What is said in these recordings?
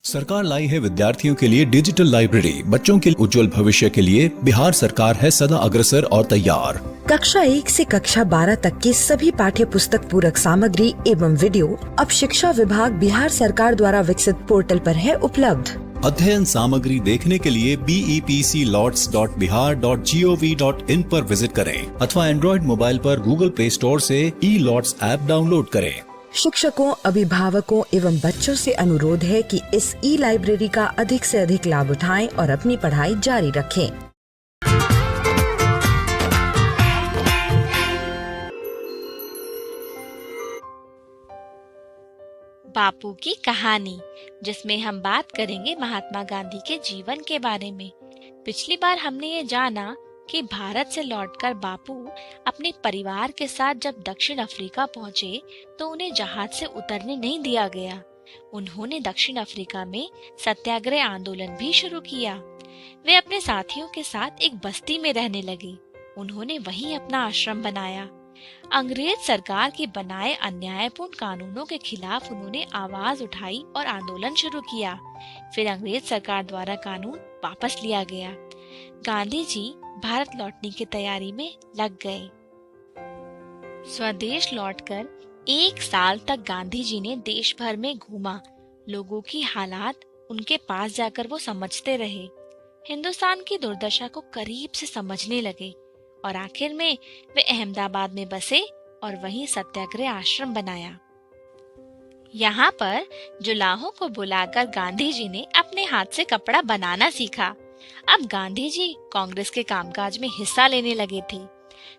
सरकार लाई है विद्यार्थियों के लिए डिजिटल लाइब्रेरी। बच्चों के उज्जवल भविष्य के लिए बिहार सरकार है सदा अग्रसर और तैयार। कक्षा 1 से कक्षा 12 तक की सभी पाठ्य पुस्तक पूरक सामग्री एवं वीडियो अब शिक्षा विभाग बिहार सरकार द्वारा विकसित पोर्टल पर है उपलब्ध। अध्ययन सामग्री देखने के लिए BEPCLOTS.bihar.gov.in पर विजिट करें अथवा एंड्रॉइड मोबाइल पर गूगल प्ले स्टोर से E-LOTS ऐप डाउनलोड करें। शिक्षकों, अभिभावकों एवं बच्चों से अनुरोध है कि इस लाइब्रेरी का अधिक से अधिक लाभ उठाएं और अपनी पढ़ाई जारी रखें। बापू की कहानी, जिसमें हम बात करेंगे महात्मा गांधी के जीवन के बारे में। पिछली बार हमने ये जाना कि भारत से लौटकर बापू अपने परिवार के साथ जब दक्षिण अफ्रीका पहुंचे तो उन्हें जहाज से उतरने नहीं दिया गया। उन्होंने दक्षिण अफ्रीका में सत्याग्रह आंदोलन भी शुरू किया। वे अपने साथियों के साथ एक बस्ती में रहने लगे। उन्होंने वहीं अपना आश्रम बनाया। अंग्रेज सरकार के बनाए अन्यायपूर्ण कानूनों के खिलाफ उन्होंने आवाज उठाई और आंदोलन शुरू किया। फिर अंग्रेज सरकार द्वारा कानून वापस लिया गया। गांधी जी भारत लौटने की तैयारी में लग गए। स्वदेश लौटकर 1 साल तक गांधी जी ने देश भर में घूमा। लोगों की हालात उनके पास जाकर वो समझते रहे। हिंदुस्तान की दुर्दशा को करीब से समझने लगे और आखिर में वे अहमदाबाद में बसे और वहीं सत्याग्रह आश्रम बनाया। यहाँ पर जुलाहों को बुलाकर गांधी जी ने अपने हाथ से कपड़ा बनाना सीखा। अब गांधी जी कांग्रेस के कामकाज में हिस्सा लेने लगे थे।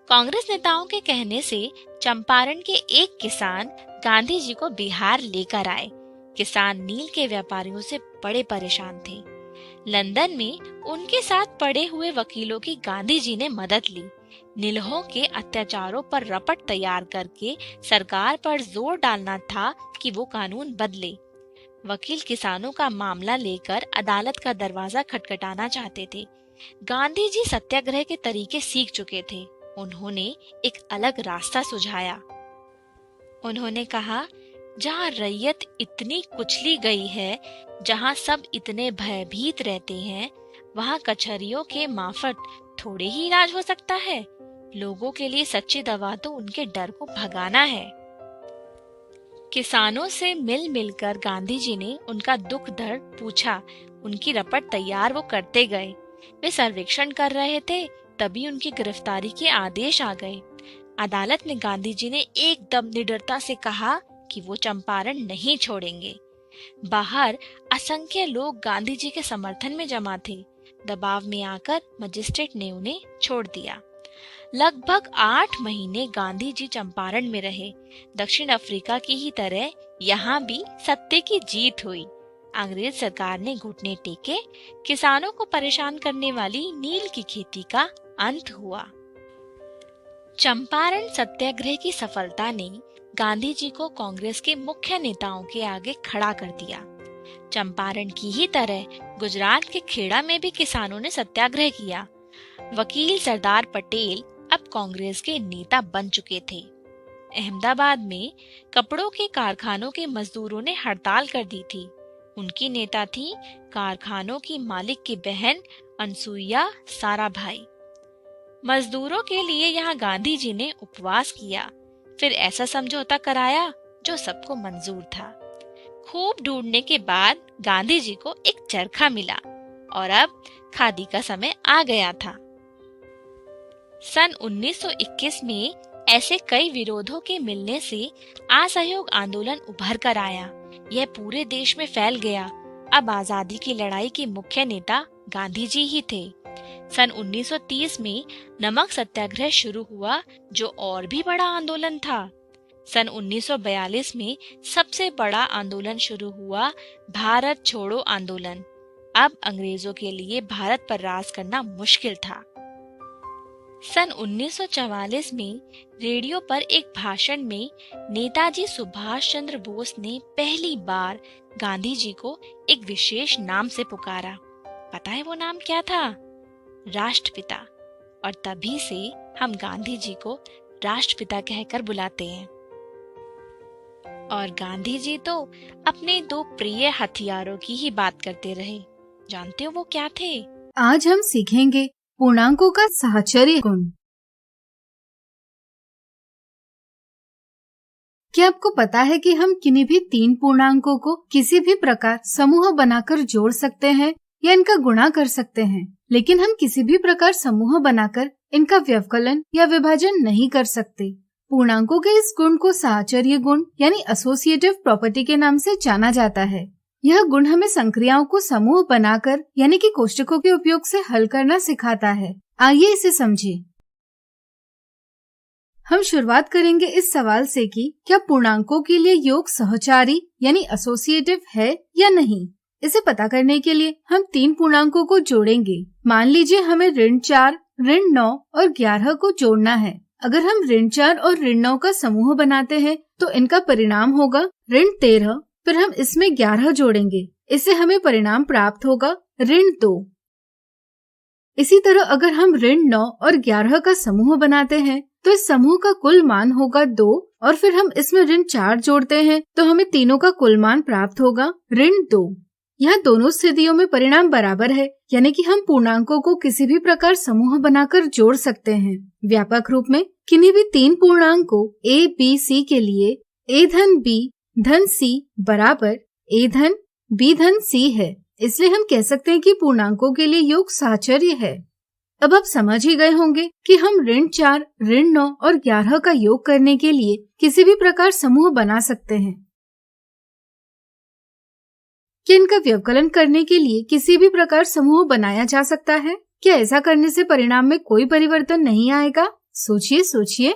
कांग्रेस नेताओं के कहने से चंपारण के एक किसान गांधी जी को बिहार लेकर आए। किसान नील के व्यापारियों से बड़े परेशान थे। लंदन में उनके साथ पड़े हुए वकीलों की गांधी जी ने मदद ली। नीलहों के अत्याचारों पर रपट तैयार करके सरकार पर जोर डालना था कि वो कानून बदले। वकील किसानों का मामला लेकर अदालत का दरवाजा खटखटाना चाहते थे। गांधी जी सत्याग्रह के तरीके सीख चुके थे। उन्होंने एक अलग रास्ता सुझाया। उन्होंने कहा, जहाँ रैयत इतनी कुचली गई है, जहाँ सब इतने भयभीत रहते हैं, वहाँ कचहरियों के मार्फत थोड़े ही इलाज हो सकता है। लोगों के लिए सच्ची दवा तो उनके डर को भगाना है। किसानों से मिल मिलकर गांधी जी ने उनका दुख दर्द पूछा। उनकी रपट तैयार वो करते गए। वे सर्वेक्षण कर रहे थे, तभी उनकी गिरफ्तारी के आदेश आ गए। अदालत में गांधी जी ने एकदम निडरता से कहा कि वो चंपारण नहीं छोड़ेंगे। बाहर असंख्य लोग गांधी जी के समर्थन में जमा थे। दबाव में आकर मजिस्ट्रेट ने उन्हें छोड़ दिया। लगभग 8 महीने गांधी जी चंपारण में रहे। दक्षिण अफ्रीका की ही तरह यहाँ भी सत्य की जीत हुई। अंग्रेज सरकार ने घुटने टेके। किसानों को परेशान करने वाली नील की खेती का अंत हुआ। चंपारण सत्याग्रह की सफलता ने गांधी जी को कांग्रेस के मुख्य नेताओं के आगे खड़ा कर दिया। चंपारण की ही तरह गुजरात के खेड़ा में भी किसानों ने सत्याग्रह किया। वकील सरदार पटेल अब कांग्रेस के नेता बन चुके थे। अहमदाबाद में कपड़ों के कारखानों के मजदूरों ने हड़ताल कर दी थी। उनकी नेता थी कारखानों की मालिक की बहन अनसुईया साराभाई। मजदूरों के लिए यहाँ गांधी जी ने उपवास किया। फिर ऐसा समझौता कराया जो सबको मंजूर था। खूब ढूंढने के बाद गांधी जी को एक चरखा मिला और अब खादी का समय आ गया था। सन 1921 में ऐसे कई विरोधों के मिलने से असहयोग आंदोलन उभर कर आया। यह पूरे देश में फैल गया। अब आजादी की लड़ाई के मुख्य नेता गांधी जी ही थे। सन 1930 में नमक सत्याग्रह शुरू हुआ, जो और भी बड़ा आंदोलन था। सन 1942 में सबसे बड़ा आंदोलन शुरू हुआ, भारत छोड़ो आंदोलन। अब अंग्रेजों के लिए भारत पर राज करना मुश्किल था। सन 1944 में रेडियो पर एक भाषण में नेताजी सुभाष चंद्र बोस ने पहली बार गांधी जी को एक विशेष नाम से पुकारा। पता है वो नाम क्या था? राष्ट्रपिता। और तभी से हम गांधी जी को राष्ट्रपिता कहकर बुलाते हैं। और गांधी जी तो अपने दो प्रिय हथियारों की ही बात करते रहे। जानते हो वो क्या थे? आज हम सीखेंगे पूर्णांकों का साहचर्य गुण। क्या आपको पता है कि हम किन्हीं भी तीन पूर्णांकों को किसी भी प्रकार समूह बनाकर जोड़ सकते हैं या इनका गुणा कर सकते हैं, लेकिन हम किसी भी प्रकार समूह बनाकर इनका व्यवकलन या विभाजन नहीं कर सकते। पूर्णांकों के इस गुण को साहचर्य गुण यानी एसोसिएटिव प्रॉपर्टी के नाम से जाना जाता है। यह गुण हमें संक्रियाओं को समूह बनाकर यानी कि कोष्ठकों के उपयोग से हल करना सिखाता है। आइए इसे समझें। हम शुरुआत करेंगे इस सवाल से कि क्या पूर्णांकों के लिए योग सहचारी यानी एसोसिएटिव है या नहीं। इसे पता करने के लिए हम तीन पूर्णांकों को जोड़ेंगे। मान लीजिए हमें ऋण 4, ऋण 9 और 11 को जोड़ना है। अगर हम ऋण 4 और ऋण 9 का समूह बनाते हैं तो इनका परिणाम होगा ऋण 13। फिर हम इसमें 11 जोड़ेंगे, इससे हमें परिणाम प्राप्त होगा ऋण 2। इसी तरह अगर हम ऋण 9 और 11 का समूह बनाते हैं तो इस समूह का कुल मान होगा 2 और फिर हम इसमें ऋण 4 जोड़ते हैं तो हमें तीनों का कुल मान प्राप्त होगा ऋण 2। यहाँ दोनों स्थितियों में परिणाम बराबर है, यानी कि हम पूर्णांकों को किसी भी प्रकार समूह बनाकर जोड़ सकते हैं। व्यापक रूप में किन्हीं भी तीन पूर्णांकों a, b, c के लिए a धन b धन c बराबर a धन b धन c है, इसलिए हम कह सकते हैं कि पूर्णांकों के लिए योग साहचर्य है। अब आप समझ ही गए होंगे कि हम ऋण 4, ऋण 9 और 11 का योग करने के लिए किसी भी प्रकार समूह बना सकते हैं। क्या इनका व्यवकलन करने के लिए किसी भी प्रकार समूह बनाया जा सकता है? क्या ऐसा करने से परिणाम में कोई परिवर्तन नहीं आएगा? सोचिए सोचिए।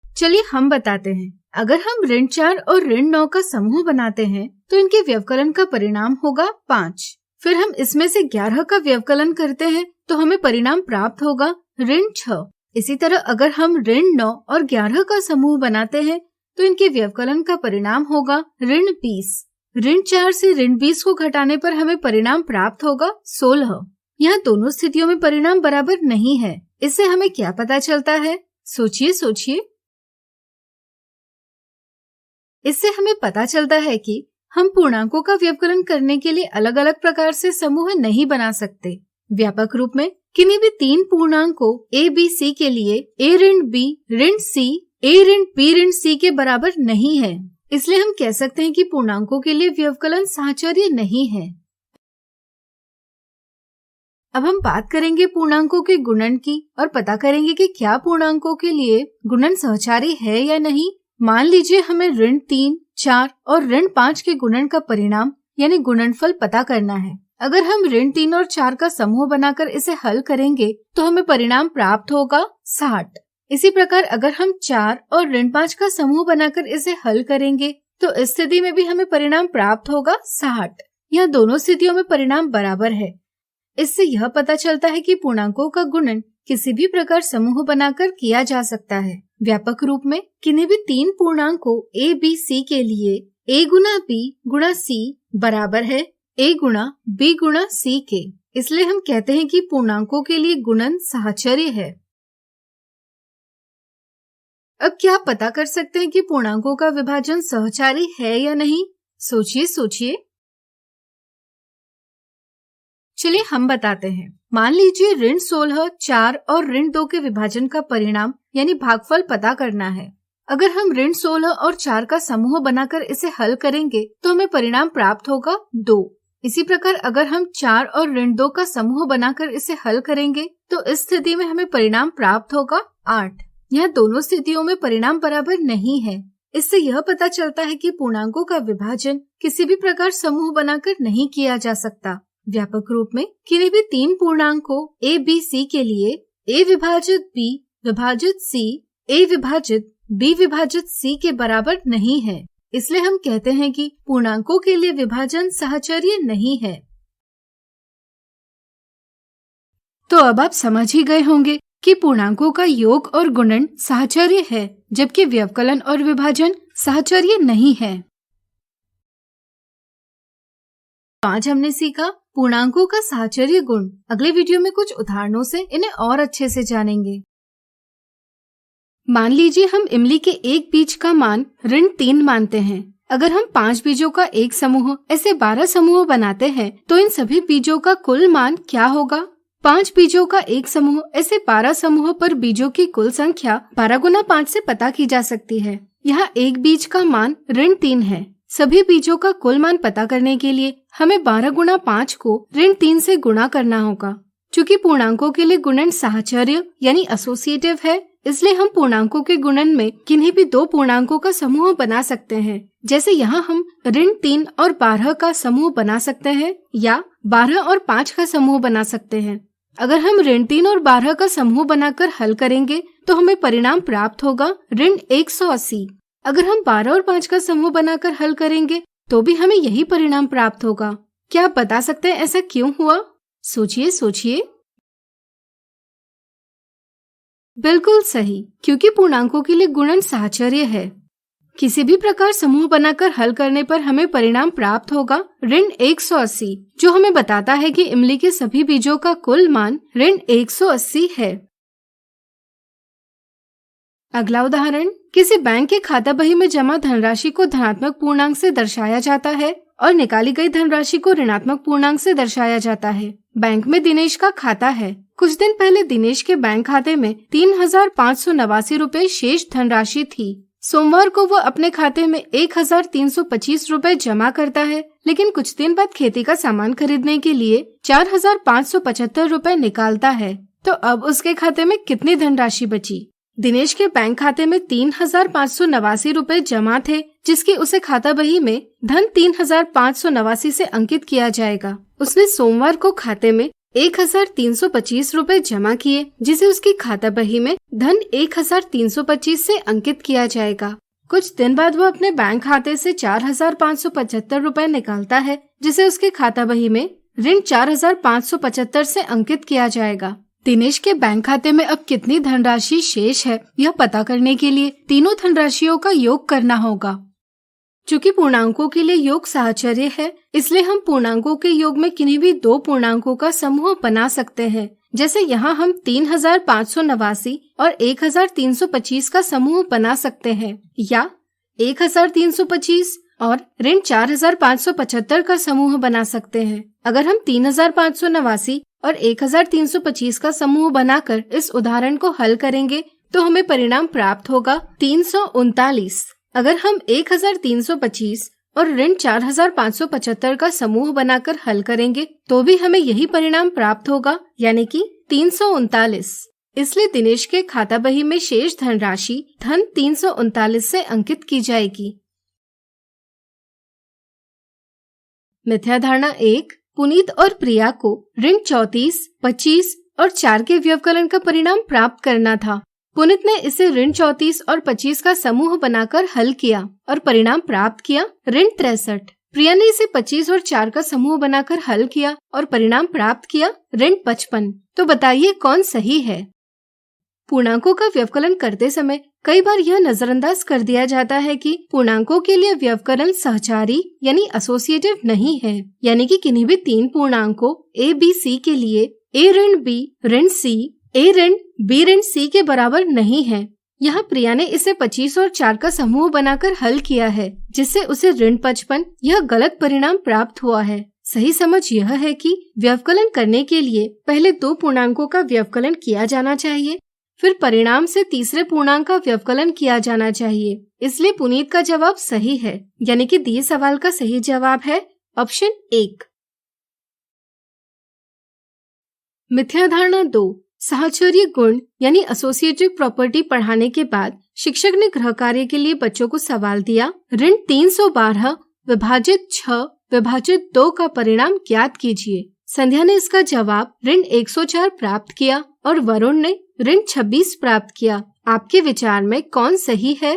चलिए हम बताते हैं। अगर हम ऋण 4 और ऋण 9 का समूह बनाते हैं तो इनके व्यवकलन का परिणाम होगा 5। फिर हम इसमें से 11 का व्यवकलन करते हैं तो हमें परिणाम प्राप्त होगा ऋण 6। इसी तरह अगर हम ऋण 9 और 11 का समूह बनाते हैं तो इनके व्यवकलन का परिणाम होगा ऋण 20। ऋण 4 से ऋण 20 को घटाने पर हमें परिणाम प्राप्त होगा 16। यहाँ दोनों स्थितियों में परिणाम बराबर नहीं है, इससे हमें क्या पता चलता है? सोचिए सोचिए। इससे हमें पता चलता है कि हम पूर्णांकों का व्यवकलन करने के लिए अलग अलग प्रकार से समूह नहीं बना सकते। व्यापक रूप में किन्हीं भी तीन पूर्णांकों a, b, c के लिए a ऋण b ऋण c a ऋण b ऋण c के बराबर नहीं है, इसलिए हम कह सकते हैं कि पूर्णांकों के लिए व्यवकलन साहचर्य नहीं है। अब हम बात करेंगे पूर्णांकों के गुणन की और पता करेंगे कि क्या पूर्णांकों के लिए गुणन सहचारी है या नहीं। मान लीजिए हमें ऋण 3, 4 और ऋण 5 के गुणन का परिणाम यानी गुणनफल पता करना है। अगर हम ऋण 3 और 4 का समूह बनाकर इसे हल करेंगे तो हमें परिणाम प्राप्त होगा 60। इसी प्रकार अगर हम 4 और ऋण 5 का समूह बनाकर इसे हल करेंगे तो इस स्थिति में भी हमें परिणाम प्राप्त होगा 60। यह दोनों स्थितियों में परिणाम बराबर है। इससे यह पता चलता है कि पूर्णांकों का गुणन किसी भी प्रकार समूह बनाकर किया जा सकता है। व्यापक रूप में किन्हीं भी तीन पूर्णांकों a, b, c के लिए a गुना b गुणा c बराबर है a गुणा b गुणा c के, इसलिए हम कहते हैं कि पूर्णांकों के लिए गुणन साहचर्य है। अब क्या आप पता कर सकते हैं कि पूर्णांकों का विभाजन सहचारी है या नहीं? सोचिए सोचिए। चलिए हम बताते हैं। मान लीजिए ऋण 16, 4 और ऋण 2 के विभाजन का परिणाम यानी भागफल पता करना है। अगर हम ऋण 16 और 4 का समूह बनाकर इसे हल करेंगे तो हमें परिणाम प्राप्त होगा 2। इसी प्रकार अगर हम 4 और ऋण 2 का समूह बनाकर इसे हल करेंगे तो इस स्थिति में हमें परिणाम प्राप्त होगा 8। यह दोनों स्थितियों में परिणाम बराबर नहीं है। इससे यह पता चलता है कि पूर्णांकों का विभाजन किसी भी प्रकार समूह बनाकर नहीं किया जा सकता। व्यापक रूप में किन्हीं भी तीन पूर्णांकों a, b, c के लिए a विभाजित b विभाजित c a विभाजित b विभाजित c के बराबर नहीं है, इसलिए हम कहते हैं कि पूर्णांकों के लिए विभाजन साहचर्य नहीं है। तो अब आप समझ ही गए होंगे कि पूर्णांकों का योग और गुणन साहचर्य है, जबकि व्यवकलन और विभाजन साहचर्य नहीं है। आज हमने सीखा पूर्णांकों का साहचर्य गुण। अगले वीडियो में कुछ उदाहरणों से इन्हें और अच्छे से जानेंगे। मान लीजिए हम इमली के एक बीज का मान ऋण 3 मानते हैं। अगर हम 5 बीजों का एक समूह ऐसे 12 समूह बनाते हैं तो इन सभी बीजों का कुल मान क्या होगा? 5 बीजों का एक समूह ऐसे 12 समूह पर बीजों की कुल संख्या 12 गुना 5 से पता की जा सकती है। यहाँ एक बीज का मान ऋण 3 है। सभी बीजों का कुल मान पता करने के लिए हमें 12 गुना 5 को ऋण 3 से गुणा करना होगा। चूँकि पूर्णांकों के लिए गुणन साहचर्य यानी एसोसिएटिव है, इसलिए हम पूर्णांकों के गुणन में किन्हीं भी 2 पूर्णांकों का समूह बना सकते हैं। जैसे यहाँ हम ऋण 3 और 12 का समूह बना सकते हैं या 12 और 5 का समूह बना सकते हैं। अगर हम ऋण 3 और 12 का समूह बनाकर हल करेंगे तो हमें परिणाम प्राप्त होगा ऋण 180। अगर हम 12 और 5 का समूह बनाकर हल करेंगे तो भी हमें यही परिणाम प्राप्त होगा। क्या आप बता सकते हैं ऐसा क्यों हुआ? सोचिए। बिल्कुल सही, क्योंकि पूर्णांकों के लिए गुणन साहचर्य है। किसी भी प्रकार समूह बनाकर हल करने पर हमें परिणाम प्राप्त होगा ऋण 180, जो हमें बताता है कि इमली के सभी बीजों का कुल मान ऋण 180 है। अगला उदाहरण, किसी बैंक के खाता बही में जमा धनराशि को धनात्मक पूर्णांक से दर्शाया जाता है और निकाली गई धनराशि को ऋणात्मक पूर्णांक से दर्शाया जाता है। बैंक में दिनेश का खाता है। कुछ दिन पहले दिनेश के बैंक खाते में 3,589 रुपए शेष धनराशि थी। सोमवार को वो अपने खाते में 1,325 रुपए जमा करता है, लेकिन कुछ दिन बाद खेती का सामान खरीदने के लिए 4,575 रुपए निकालता है। तो अब उसके खाते में कितनी धनराशि बची? दिनेश के बैंक खाते में 3,589 रुपए जमा थे, जिसकी उसे खाता बही में धन 3,589 से अंकित किया जाएगा। उसने सोमवार को खाते में 1,325 रुपए जमा किए, जिसे उसकी खाता बही में धन 1,325 से अंकित किया जाएगा। कुछ दिन बाद वो अपने बैंक खाते से 4,575 रुपए निकालता है, जिसे उसके खाता बही में ऋण 4,575 से अंकित किया जाएगा। दिनेश के बैंक खाते में अब कितनी धनराशि शेष है, यह पता करने के लिए तीनों धनराशियों का योग करना होगा। चूँकि पूर्णांकों के लिए योग साहचर्य है, इसलिए हम पूर्णांकों के योग में किन्हीं भी 2 पूर्णांकों का समूह बना सकते हैं। जैसे यहाँ हम 3,589 और 1,325 का समूह बना सकते हैं, या 1,325 और ऋण 4,575 का समूह बना सकते हैं। अगर हम 3,589 और 1,325 का समूह बनाकर इस उदाहरण को हल करेंगे तो हमें परिणाम प्राप्त होगा 339। अगर हम 1,325 और ऋण 4,575 का समूह बनाकर हल करेंगे तो भी हमें यही परिणाम प्राप्त होगा, यानी कि 339। इसलिए दिनेश के खाता बही में शेष धनराशि धन 339 से अंकित की जाएगी। मिथ्या धारणा 1, पुनीत और प्रिया को ऋण 34, 25 और 4 के व्यवकलन का परिणाम प्राप्त करना था। पुनीत ने इसे ऋण 34 और 25 का समूह बनाकर हल किया और परिणाम प्राप्त किया ऋण 63। प्रिया ने इसे 25 और 4 का समूह बनाकर हल किया और परिणाम प्राप्त किया ऋण 55। तो बताइए कौन सही है? पूर्णांकों का व्यवकलन करते समय कई बार यह नजरअंदाज कर दिया जाता है कि पूर्णांकों के लिए व्यवकलन सहचारी यानी एसोसिएटिव नहीं है, यानी कि किन्हीं भी 3 पूर्णांकों a, b, c के लिए a ऋण b ऋण c a ऋण b ऋण c के बराबर नहीं है। यहाँ प्रिया ने इसे 25 और 4 का समूह बनाकर हल किया है, जिससे उसे ऋण 55 यह गलत परिणाम प्राप्त हुआ है। सही समझ यह है कि व्यवकलन करने के लिए पहले 2 पूर्णांकों का व्यवकलन किया जाना चाहिए, फिर परिणाम से तीसरे पूर्णांक का व्यवकलन किया जाना चाहिए। इसलिए पुनीत का जवाब सही है, यानी कि दिए सवाल का सही जवाब है ऑप्शन 1। मिथ्या धारणा 2, साहचर्य गुण यानी एसोसिएटिव प्रॉपर्टी पढ़ाने के बाद शिक्षक ने गृह कार्य के लिए बच्चों को सवाल दिया, ऋण 312 विभाजित 6 विभाजित 2 का परिणाम ज्ञात कीजिए। संध्या ने इसका जवाब ऋण 104 प्राप्त किया और वरुण ने ऋण 26 प्राप्त किया। आपके विचार में कौन सही है?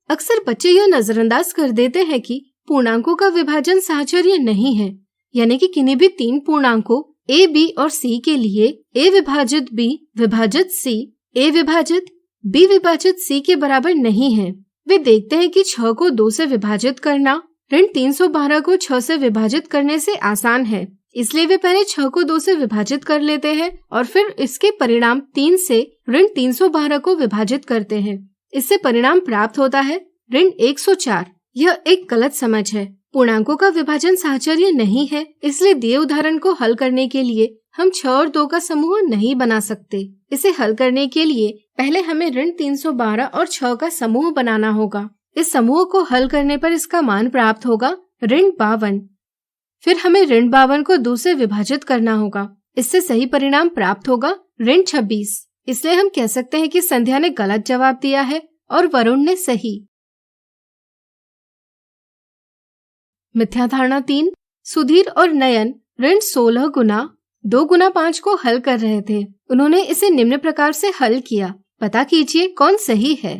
अक्सर बच्चे यह नजरअंदाज कर देते हैं कि पूर्णांकों का विभाजन साहचर्य नहीं है, यानी कि किन्हीं भी 3 पूर्णांकों a, b और c के लिए a विभाजित b विभाजित c a विभाजित b विभाजित c के बराबर नहीं है। वे देखते हैं कि 6 को 2 से विभाजित करना ऋण 312 को 6 से विभाजित करने से आसान है, इसलिए वे पहले 6 को 2 से विभाजित कर लेते हैं और फिर इसके परिणाम 3 से ऋण 312 को विभाजित करते हैं। इससे परिणाम प्राप्त होता है ऋण 104। यह एक गलत समझ है। पूर्णांकों का विभाजन साहचर्य नहीं है, इसलिए दिए उदाहरण को हल करने के लिए हम 6 और 2 का समूह नहीं बना सकते। इसे हल करने के लिए पहले हमें ऋण 312 और 6 का समूह बनाना होगा। इस समूह को हल करने पर इसका मान प्राप्त होगा ऋण 52। फिर हमें ऋण 52 को 2 से विभाजित करना होगा। इससे सही परिणाम प्राप्त होगा ऋण 26। इसलिए हम कह सकते हैं कि संध्या ने गलत जवाब दिया है और वरुण ने सही। मिथ्या धारणा 3। सुधीर और नयन ऋण 16 गुना 2 गुना 5 को हल कर रहे थे। उन्होंने इसे निम्न प्रकार से हल किया। पता कीजिए कौन सही है।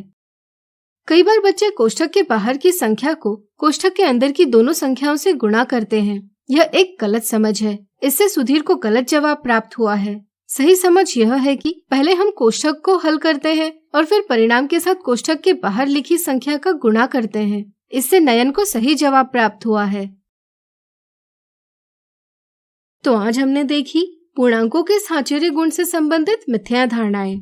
कई बार बच्चे कोष्ठक के बाहर की संख्या को कोष्ठक के अंदर की दोनों संख्याओं से गुणा करते हैं। यह एक गलत समझ है। इससे सुधीर को गलत जवाब प्राप्त हुआ है। सही समझ यह है कि पहले हम कोष्ठक को हल करते हैं और फिर परिणाम के साथ कोष्ठक के बाहर लिखी संख्या का गुणा करते हैं। इससे नयन को सही जवाब प्राप्त हुआ है। तो आज हमने देखी पूर्णांकों के साहचर्य गुण से संबंधित मिथ्या धारणाएं।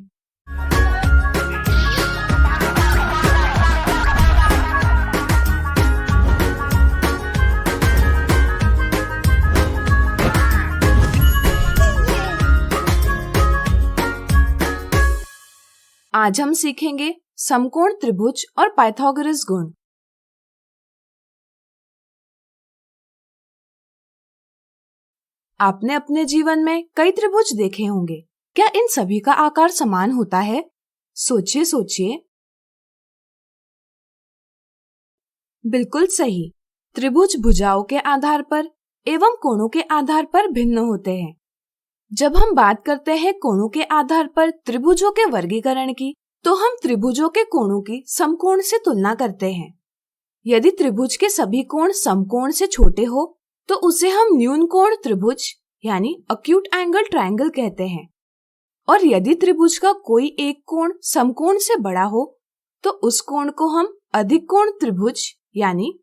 आज हम सीखेंगे समकोण त्रिभुज और पाइथागोरस गुण। आपने अपने जीवन में कई त्रिभुज देखे होंगे। क्या इन सभी का आकार समान होता है? सोचिए सोचिए। बिल्कुल सही। त्रिभुज भुजाओं के आधार पर एवं कोणों के आधार पर भिन्न होते हैं। जब हम बात करते हैं कोणों के आधार पर त्रिभुजों के वर्गीकरण की, तो हम त्रिभुजों के कोणों की समकोण से तुलना करते हैं। यदि त्रिभुज के सभी कोण समकोण से छोटे हो तो उसे हम न्यून कोण त्रिभुज यानी अक्यूट एंगल ट्रायंगल कहते हैं। और यदि त्रिभुज का कोई एक कोण समकोण से बड़ा हो तो उस कोण को हम अधिक कोण त्रिभुज यानी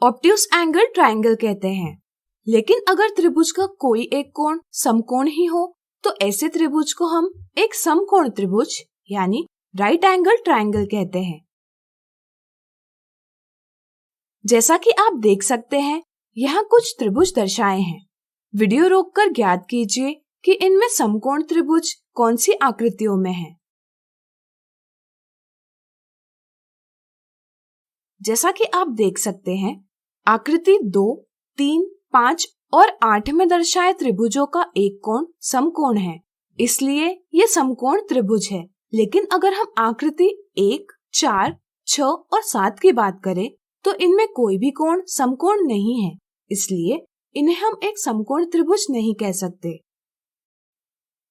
ऑब्ट्यूस एंगल ट्रायंगल कहते हैं। लेकिन अगर त्रिभुज का कोई एक कोण समकोण ही हो तो ऐसे त्रिभुज को हम एक समकोण त्रिभुज यानी राइट एंगल ट्रायंगल कहते हैं। जैसा कि आप देख सकते हैं, यहाँ कुछ त्रिभुज दर्शाए हैं। वीडियो रोककर ज्ञात कीजिए कि इनमें समकोण त्रिभुज कौन सी आकृतियों में है। जैसा कि आप देख सकते हैं, आकृति 2, 3, 5 और 8 में दर्शाए त्रिभुजों का एक कोण समकोण है, इसलिए ये समकोण त्रिभुज है। लेकिन अगर हम आकृति 1, 4, 6 और 7 की बात करें तो इनमें कोई भी कोण समकोण नहीं है, इसलिए इन्हें हम एक समकोण त्रिभुज नहीं कह सकते।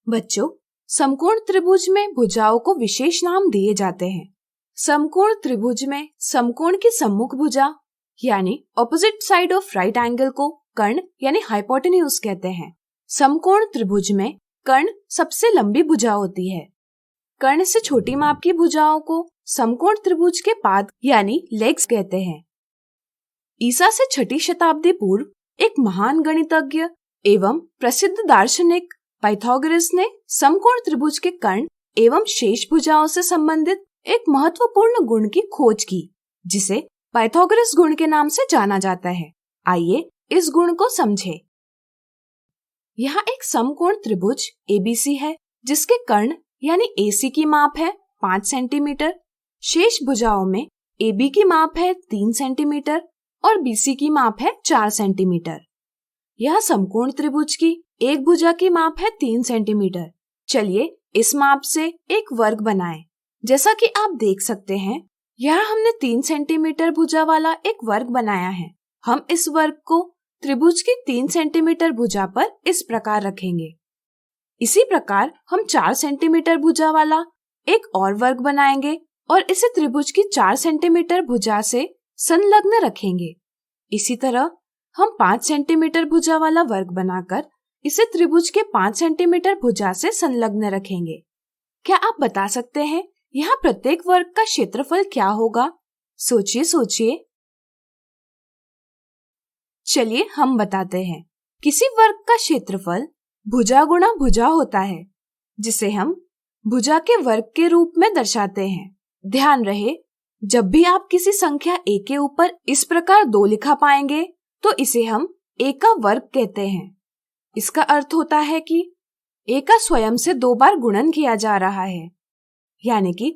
बच्चों, समकोण त्रिभुज में भुजाओं को विशेष नाम दिए जाते हैं। समकोण त्रिभुज में समकोण की सम्मुख भुजा यानी opposite side of right angle को कर्ण यानी हाइपोटेन्यूज कहते हैं। समकोण त्रिभुज में कर्ण सबसे लंबी भुजा होती है। कर्ण से छोटी माप की भुजाओं को समकोण त्रिभुज के पाद यानी लेग्स कहते हैं। ईसा से 6ठी शताब्दी पूर्व एक महान गणितज्ञ एवं प्रसिद्ध दार्शनिक पाइथागोरस ने समकोण त्रिभुज के कर्ण एवं शेष भुजाओं से संबंधित एक महत्वपूर्ण गुण की खोज की, जिसे पाइथागोरस गुण के नाम से जाना जाता है। आइए इस गुण को समझें। यहाँ एक समकोण त्रिभुज ABC है, जिसके कर्ण यानी AC की माप है 5 सेंटीमीटर। शेष भुजाओं में AB की माप है 3 सेंटीमीटर और BC की माप है 4 सेंटीमीटर। यह समकोण त्रिभुज की एक भुजा की माप है 3 सेंटीमीटर। चलिए इस माप से एक वर्ग बनाएं। जैसा कि आप देख सकते हैं, यहाँ हमने 3 सेंटीमीटर भुजा वाला एक वर्ग बनाया है। हम इस वर्ग को त्रिभुज की 3 सेंटीमीटर भुजा पर इस प्रकार रखेंगे। इसी प्रकार हम 4 सेंटीमीटर भुजा वाला एक और वर्ग बनाएंगे और इसे त्रिभुज की 4 सेंटीमीटर भुजा से संलग्न रखेंगे। इसी तरह हम 5 सेंटीमीटर भुजा वाला वर्ग बनाकर इसे त्रिभुज के 5 सेंटीमीटर भुजा से संलग्न रखेंगे। क्या आप बता सकते हैं यहाँ प्रत्येक वर्ग का क्षेत्रफल क्या होगा? सोचिए सोचिए। चलिए हम बताते हैं। किसी वर्ग का क्षेत्रफल भुजा गुणा भुजा होता है, जिसे हम भुजा के वर्ग के रूप में दर्शाते हैं। ध्यान रहे, जब भी आप किसी संख्या a के ऊपर इस प्रकार 2 लिखा पाएंगे तो इसे हम a का वर्ग कहते हैं। इसका अर्थ होता है कि a का स्वयं से 2 बार गुणन किया जा रहा है, यानी कि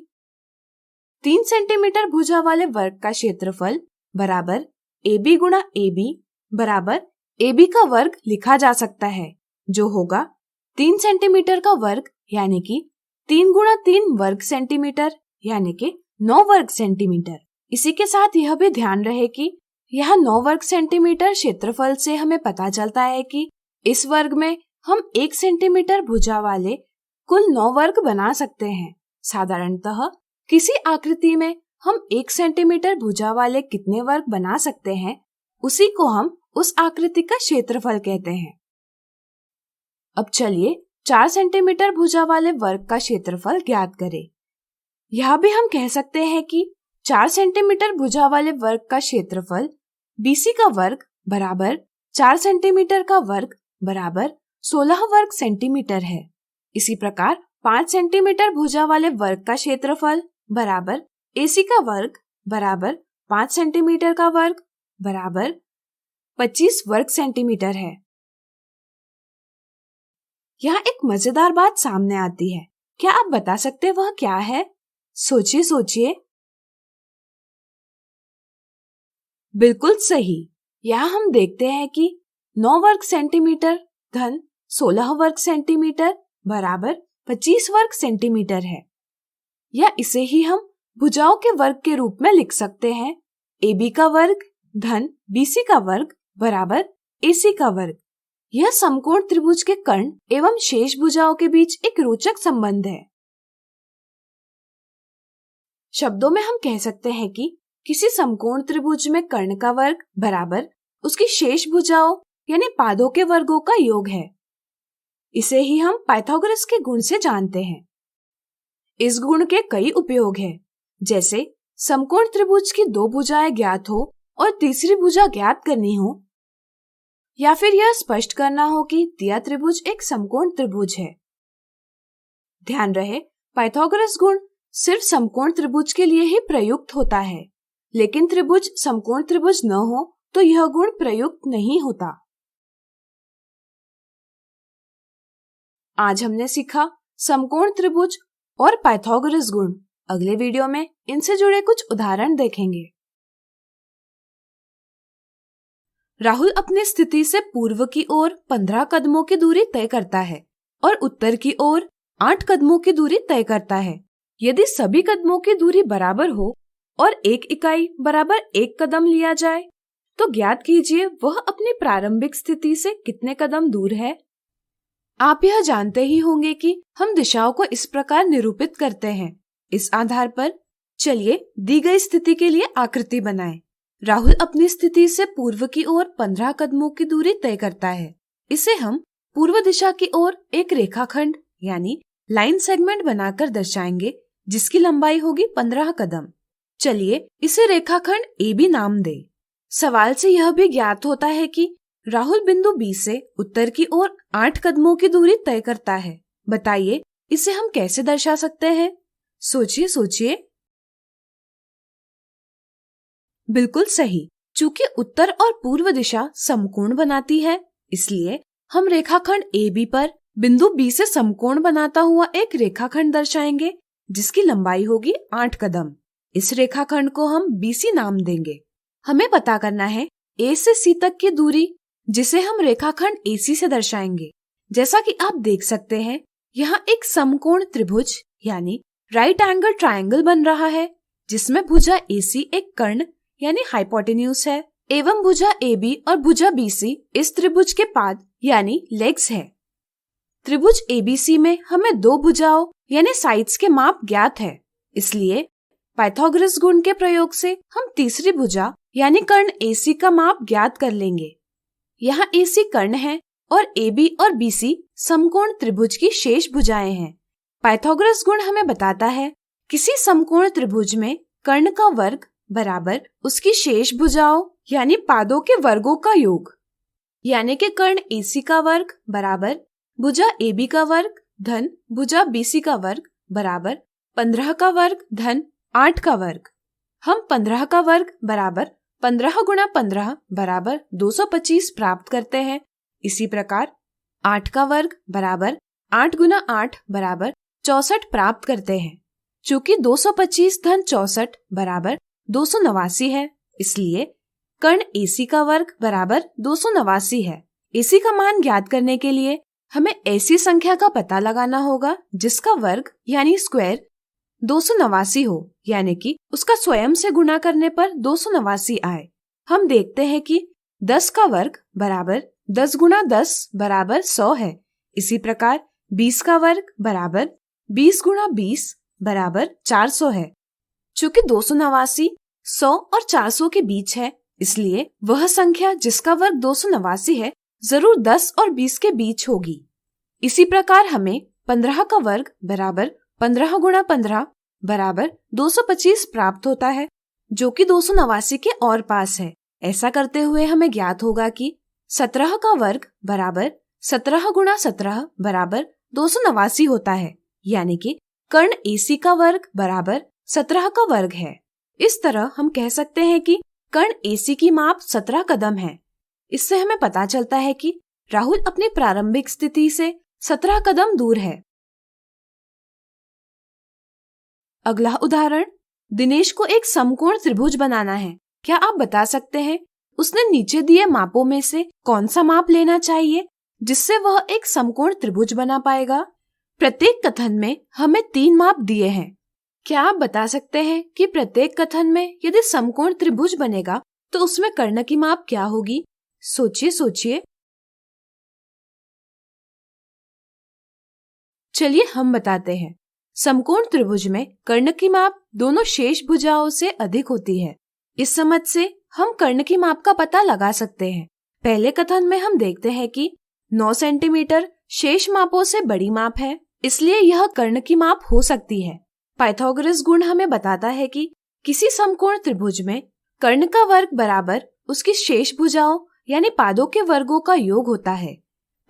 3 सेंटीमीटर भुजा वाले वर्ग का क्षेत्रफल बराबर AB गुणा AB बराबर AB का वर्ग लिखा जा सकता है, जो होगा 3 सेंटीमीटर का वर्ग यानी कि 3 गुणा 3 वर्ग सेंटीमीटर यानी कि 9 वर्ग सेंटीमीटर। इसी के साथ यह भी ध्यान रहे कि यह 9 वर्ग सेंटीमीटर क्षेत्रफल से हमें पता चलता है कि इस वर्ग में हम 1 सेंटीमीटर भुजा वाले कुल 9 वर्ग बना सकते हैं। साधारणतः किसी आकृति में हम 1 सेंटीमीटर भुजा वाले कितने वर्ग बना सकते हैं, उसी को हम उस आकृति का क्षेत्रफल कहते हैं। अब चलिए 4 सेंटीमीटर भुजा वाले वर्ग का क्षेत्रफल ज्ञात करें। यह भी हम कह सकते हैं कि 4 सेंटीमीटर भुजा वाले वर्ग का क्षेत्रफल BC का वर्ग बराबर 4 सेंटीमीटर का वर्ग बराबर 16 वर्ग सेंटीमीटर है। इसी प्रकार 5 सेंटीमीटर भुजा वाले वर्ग का क्षेत्रफल बराबर AC का वर्ग बराबर 5 सेंटीमीटर का वर्ग बराबर 25 वर्ग सेंटीमीटर है। यहाँ एक मजेदार बात सामने आती है। क्या आप बता सकते वह क्या है? सोचिए। बिल्कुल सही। यहाँ हम देखते हैं कि 9 वर्ग सेंटीमीटर धन 16 वर्ग सेंटीमीटर बराबर 25 वर्ग सेंटीमीटर है। या इसे ही हम भुजाओं के वर्ग के रूप में लिख सकते हैं। AB का वर्ग धन BC का वर्ग बराबर AC का वर्ग। यह समकोण त्रिभुज के कर्ण एवं शेष भुजाओं के बीच एक रोचक संबंध है। शब्दों में हम कह सकते हैं कि किसी समकोण त्रिभुज में कर्ण का वर्ग बराबर उसकी शेष भुजाओं यानी पादों के वर्गों का योग है। इसे ही हम पाइथागोरस के गुण से जानते हैं। इस गुण के कई उपयोग हैं, जैसे समकोण त्रिभुज की 2 भुजाएं ज्ञात हो और तीसरी भुजा ज्ञात करनी हो, या फिर यह स्पष्ट करना हो कि दिया त्रिभुज एक समकोण त्रिभुज है। ध्यान रहे, पाइथागोरस गुण सिर्फ समकोण त्रिभुज के लिए ही प्रयुक्त होता है, लेकिन त्रिभुज समकोण त्रिभुज न हो तो यह गुण प्रयुक्त नहीं होता। आज हमने सीखा समकोण त्रिभुज और पाइथागोरस गुण। अगले वीडियो में इनसे जुड़े कुछ उदाहरण देखेंगे। राहुल अपनी स्थिति से पूर्व की ओर 15 कदमों की दूरी तय करता है और उत्तर की ओर 8 कदमों की दूरी तय करता है। यदि सभी कदमों की दूरी बराबर हो और 1 इकाई बराबर 1 कदम लिया जाए तो ज्ञात कीजिए वह अपनी प्रारंभिक स्थिति से कितने कदम दूर है। आप यह जानते ही होंगे कि हम दिशाओं को इस प्रकार निरूपित करते हैं। इस आधार पर चलिए दी गई स्थिति के लिए आकृति बनाएं। राहुल अपनी स्थिति से पूर्व की ओर 15 कदमों की दूरी तय करता है। इसे हम पूर्व दिशा की ओर एक रेखाखंड यानी लाइन सेगमेंट बनाकर दर्शाएंगे, जिसकी लंबाई होगी 15 कदम। चलिए इसे रेखाखंड AB नाम दें। सवाल से यह भी ज्ञात होता है कि राहुल बिंदु B से उत्तर की ओर 8 कदमों की दूरी तय करता है। बताइए इसे हम कैसे दर्शा सकते हैं? सोचिए। बिल्कुल सही। चूंकि उत्तर और पूर्व दिशा समकोण बनाती है, इसलिए हम रेखाखंड AB पर बिंदु B से समकोण बनाता हुआ एक रेखाखंड दर्शाएंगे, जिसकी लंबाई होगी 8 कदम। इस रेखाखंड को हम BC नाम देंगे। हमें पता करना है A से C तक की दूरी, जिसे हम रेखाखंड AC से दर्शाएंगे। जैसा कि आप देख सकते हैं, यहाँ एक समकोण त्रिभुज यानी राइट एंगल ट्रायंगल बन रहा है, जिसमें भुजा AC एक कर्ण यानी हाइपोटेन्यूज है एवं भुजा AB और भुजा BC इस त्रिभुज के पाद यानी लेग्स है। त्रिभुज ABC में हमें 2 भुजाओं यानी साइड्स के माप ज्ञात है, इसलिए पाइथागोरस गुण के प्रयोग से हम तीसरी भुजा यानी कर्ण AC का माप ज्ञात कर लेंगे। यहाँ AC कर्ण है और AB और BC समकोण त्रिभुज की शेष भुजाएं हैं। पाइथागोरस गुण हमें बताता है किसी समकोण त्रिभुज में कर्ण का वर्ग बराबर उसकी शेष भुजाओं यानी पादों के वर्गों का योग, यानी कि कर्ण AC का वर्ग बराबर भुजा AB का वर्ग धन भुजा BC का वर्ग बराबर 15 का वर्ग धन 8 का वर्ग। हम 15 का वर्ग बराबर 15 गुणा 15 बराबर 225 प्राप्त करते हैं। इसी प्रकार 8 का वर्ग बराबर 8 गुना 8 बराबर 64 प्राप्त करते हैं। चूंकि 225 धन 64 बराबर 289 है, इसलिए कर्ण AC का वर्ग बराबर 289 है। AC का मान ज्ञात करने के लिए हमें ऐसी संख्या का पता लगाना होगा जिसका वर्ग यानी स्क्वायर 289 हो, यानी कि उसका स्वयं से गुणा करने पर 289 आए। हम देखते हैं कि 10 का वर्ग बराबर 10 गुना 10 बराबर 100 है। इसी प्रकार 20 का वर्ग बराबर 20 गुना 20 बराबर 400 है। चूंकि 289 100 और 400 के बीच है, इसलिए वह संख्या जिसका वर्ग 289 है जरूर 10 और 20 के बीच होगी। इसी प्रकार हमें 15 का वर्ग बराबर 15 गुणा 15 बराबर 225 प्राप्त होता है, जो कि 289 के और पास है। ऐसा करते हुए हमें ज्ञात होगा कि 17 का वर्ग बराबर 17 गुणा 17 बराबर 289 होता है, यानी कि कर्ण AC का वर्ग बराबर 17 का वर्ग है। इस तरह हम कह सकते हैं कि कर्ण AC की माप 17 कदम है। इससे हमें पता चलता है कि राहुल अपनी प्रारंभिक स्थिति से 17 कदम दूर है। अगला उदाहरण, दिनेश को एक समकोण त्रिभुज बनाना है। क्या आप बता सकते हैं उसने नीचे दिए मापों में से कौन सा माप लेना चाहिए जिससे वह एक समकोण त्रिभुज बना पाएगा? प्रत्येक कथन में हमें 3 माप दिए हैं। क्या आप बता सकते हैं कि प्रत्येक कथन में यदि समकोण त्रिभुज बनेगा तो उसमें कर्ण की माप क्या होगी? सोचिए। चलिए हम बताते हैं। समकोण त्रिभुज में कर्ण की माप दोनों शेष भुजाओं से अधिक होती है। इस समझ से हम कर्ण की माप का पता लगा सकते हैं। पहले कथन में हम देखते हैं कि 9 सेंटीमीटर शेष मापों से बड़ी माप है, इसलिए यह कर्ण की माप हो सकती है। पाइथागोरस गुण हमें बताता है कि किसी समकोण त्रिभुज में कर्ण का वर्ग बराबर उसकी शेष भुजाओं यानी पादों के वर्गों का योग होता है।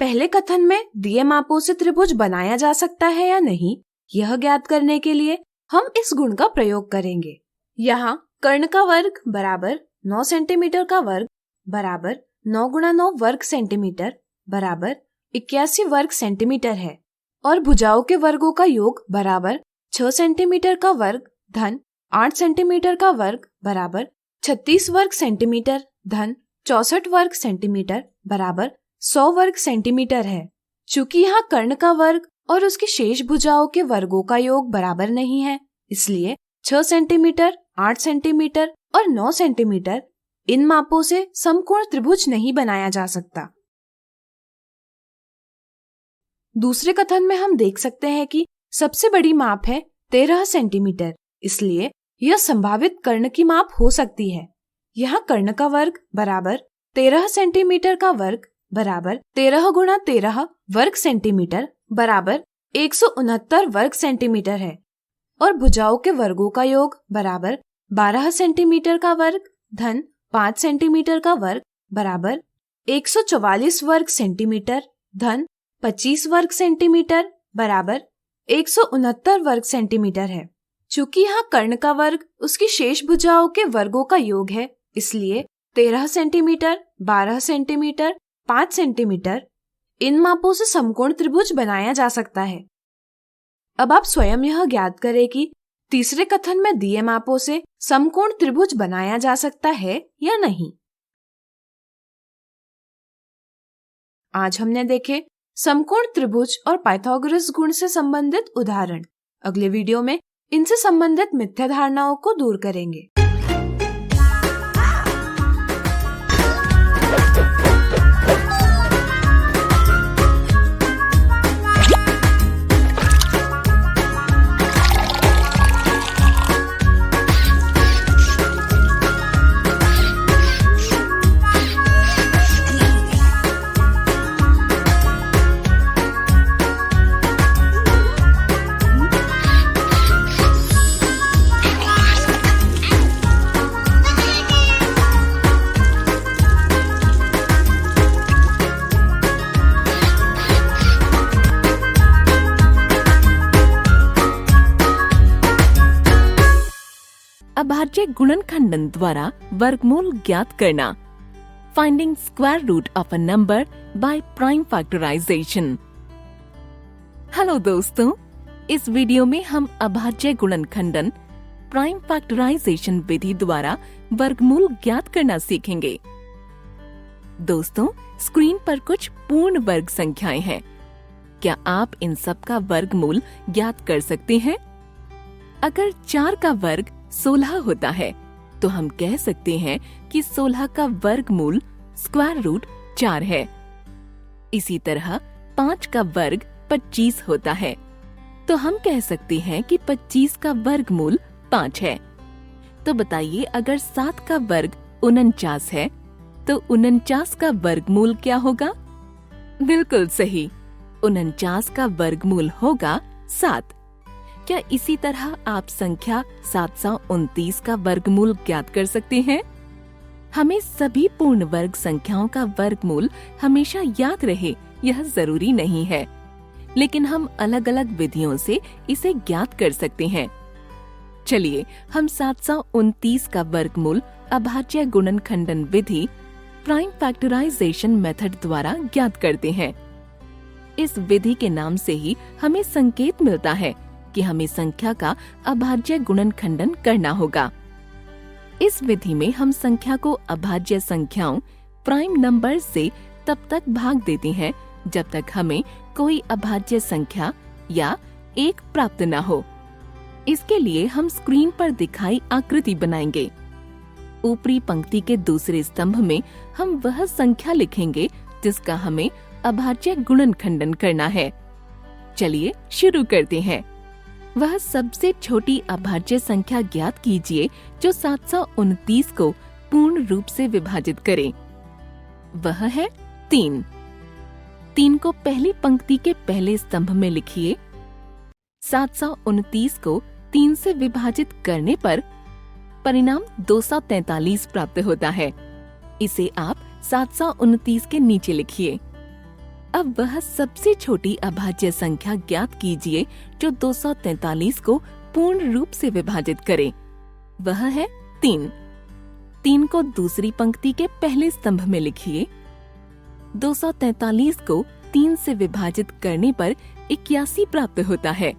पहले कथन में दिए मापों से त्रिभुज बनाया जा सकता है या नहीं, यह ज्ञात करने के लिए हम इस गुण का प्रयोग करेंगे। यहाँ कर्ण का वर्ग बराबर 9 सेंटीमीटर का वर्ग बराबर 9 गुणा 9 वर्ग सेंटीमीटर बराबर 81 वर्ग सेंटीमीटर है और भुजाओं के वर्गों का योग बराबर 6 सेंटीमीटर का वर्ग धन 8 सेंटीमीटर का वर्ग बराबर 36 वर्ग सेंटीमीटर धन 64 वर्ग सेंटीमीटर बराबर 100 वर्ग सेंटीमीटर है। चूंकि यहाँ कर्ण का वर्ग और उसकी शेष भुजाओं के वर्गों का योग बराबर नहीं है, इसलिए 6 सेंटीमीटर, 8 सेंटीमीटर और 9 सेंटीमीटर इन मापों से समकोण त्रिभुज नहीं बनाया जा सकता। दूसरे कथन में हम देख सकते हैं कि सबसे बड़ी माप है 13 सेंटीमीटर, इसलिए यह संभावित कर्ण की माप हो सकती है। यहाँ कर्ण का वर्ग बराबर 13 सेंटीमीटर का वर्ग बराबर 13 गुणा 13 वर्ग सेंटीमीटर बराबर 169 वर्ग सेंटीमीटर है और भुजाओं के वर्गों का योग बराबर 12 सेंटीमीटर का वर्ग धन 5 सेंटीमीटर का वर्ग बराबर 144 वर्ग सेंटीमीटर धन 25 वर्ग सेंटीमीटर बराबर 169 वर्ग सेंटीमीटर है। चूंकि यहाँ कर्ण का वर्ग उसकी शेष भुजाओं के वर्गों का योग है, इसलिए 13 सेंटीमीटर, 12 सेंटीमीटर, 5 सेंटीमीटर इन मापों से समकोण त्रिभुज बनाया जा सकता है। अब आप स्वयं यह ज्ञात करें कि तीसरे कथन में दिए मापों से समकोण त्रिभुज बनाया जा सकता है या नहीं। आज हमने देखे समकोण त्रिभुज और पाइथागोरस गुण से संबंधित उदाहरण। अगले वीडियो में इनसे संबंधित मिथ्या धारणाओं को दूर करेंगे। अभाज्य गुणनखंडन द्वारा वर्गमूल ज्ञात करना। Finding square root of a number by prime factorisation. Hello दोस्तों, इस वीडियो में हम अभाज्य गुणनखंडन प्राइम फैक्टराइजेशन विधि द्वारा वर्गमूल ज्ञात करना सीखेंगे। दोस्तों, स्क्रीन पर कुछ पूर्ण वर्ग संख्याएं हैं। क्या आप इन सब का वर्गमूल ज्ञात कर सकते हैं? अगर 4 का वर्ग 16 होता है तो हम कह सकते हैं कि 16 का वर्गमूल स्क्वायर रूट 4 है। इसी तरह 5 का वर्ग 25 होता है तो हम कह सकते हैं कि 25 का वर्गमूल 5 है। तो बताइए, अगर 7 का वर्ग 49 है तो 49 का वर्गमूल क्या होगा? बिल्कुल सही, 49 का वर्गमूल होगा 7। क्या इसी तरह आप संख्या 729 का वर्गमूल ज्ञात कर सकते हैं? हमें सभी पूर्ण वर्ग संख्याओं का वर्गमूल हमेशा याद रहे यह जरूरी नहीं है, लेकिन हम अलग अलग विधियों से इसे ज्ञात कर सकते हैं। चलिए हम 729 का वर्गमूल अभाज्य गुणनखंडन विधि प्राइम फैक्टराइजेशन मेथड द्वारा ज्ञात करते हैं। इस विधि के नाम से ही हमें संकेत मिलता है कि हमें संख्या का अभाज्य गुणनखंडन करना होगा। इस विधि में हम संख्या को अभाज्य संख्याओं प्राइम नंबर से तब तक भाग देते हैं जब तक हमें कोई अभाज्य संख्या या 1 प्राप्त न हो। इसके लिए हम स्क्रीन पर दिखाई आकृति बनाएंगे। ऊपरी पंक्ति के दूसरे स्तंभ में हम वह संख्या लिखेंगे जिसका हमें अभाज्य गुणनखंडन करना है। चलिए शुरू करते हैं। वह सबसे छोटी अभाज्य संख्या ज्ञात कीजिए जो 729 को पूर्ण रूप से विभाजित करे। वह है 3। 3 को पहली पंक्ति के पहले स्तंभ में लिखिए। 729 को 3 से विभाजित करने पर परिणाम 243 प्राप्त होता है। इसे आप 729 के नीचे लिखिए। अब वह सबसे छोटी अभाज्य संख्या ज्ञात कीजिए जो 243 को पूर्ण रूप से विभाजित करे। वह है 3। 3 को दूसरी पंक्ति के पहले स्तंभ में लिखिए। 243 को 3 से विभाजित करने पर 81 प्राप्त होता है।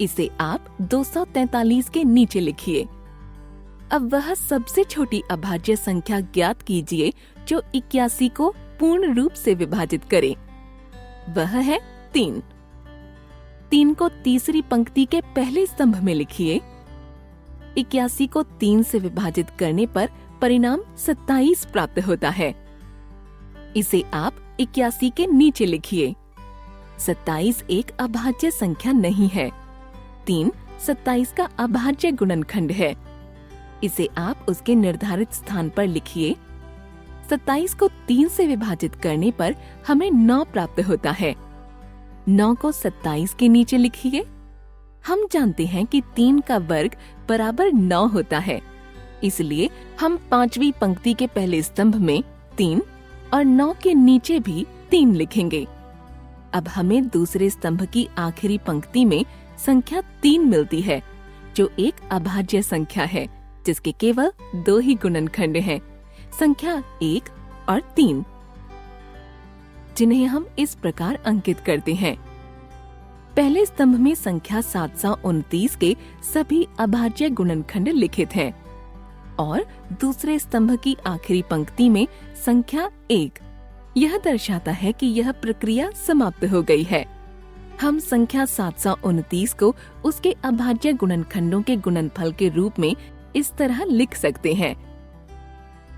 इसे आप 243 के नीचे लिखिए। अब वह सबसे छोटी अभाज्य संख्या ज्ञात कीजिए जो 81 को पूर्ण रूप से विभाजित करे। वह है 3। 3 को तीसरी पंक्ति के पहले स्तंभ में लिखिए। 81 को 3 से विभाजित करने पर परिणाम 27 प्राप्त होता है। इसे आप 81 के नीचे लिखिए। 27 एक अभाज्य संख्या नहीं है। 3 27 का अभाज्य गुणनखंड है। इसे आप उसके निर्धारित स्थान पर लिखिए। 27 को 3 से विभाजित करने पर हमें 9 प्राप्त होता है। 9 को 27 के नीचे लिखिए। हम जानते हैं कि 3 का वर्ग बराबर 9 होता है, इसलिए हम 5वीं पंक्ति के पहले स्तंभ में 3 और 9 के नीचे भी 3 लिखेंगे। अब हमें दूसरे स्तंभ की आखिरी पंक्ति में संख्या 3 मिलती है, जो एक अभाज्य संख्या है जिसके केवल 2 ही गुणनखंड हैं, संख्या 1 और 3, जिन्हें हम इस प्रकार अंकित करते हैं। पहले स्तंभ में संख्या 729 के सभी अभाज्य गुणनखंड लिखित हैं और दूसरे स्तंभ की आखिरी पंक्ति में संख्या 1। यह दर्शाता है कि यह प्रक्रिया समाप्त हो गई है। हम संख्या 729 को उसके अभाज्य गुणनखंडों के गुणनफल के रूप में इस तरह लिख सकते हैं।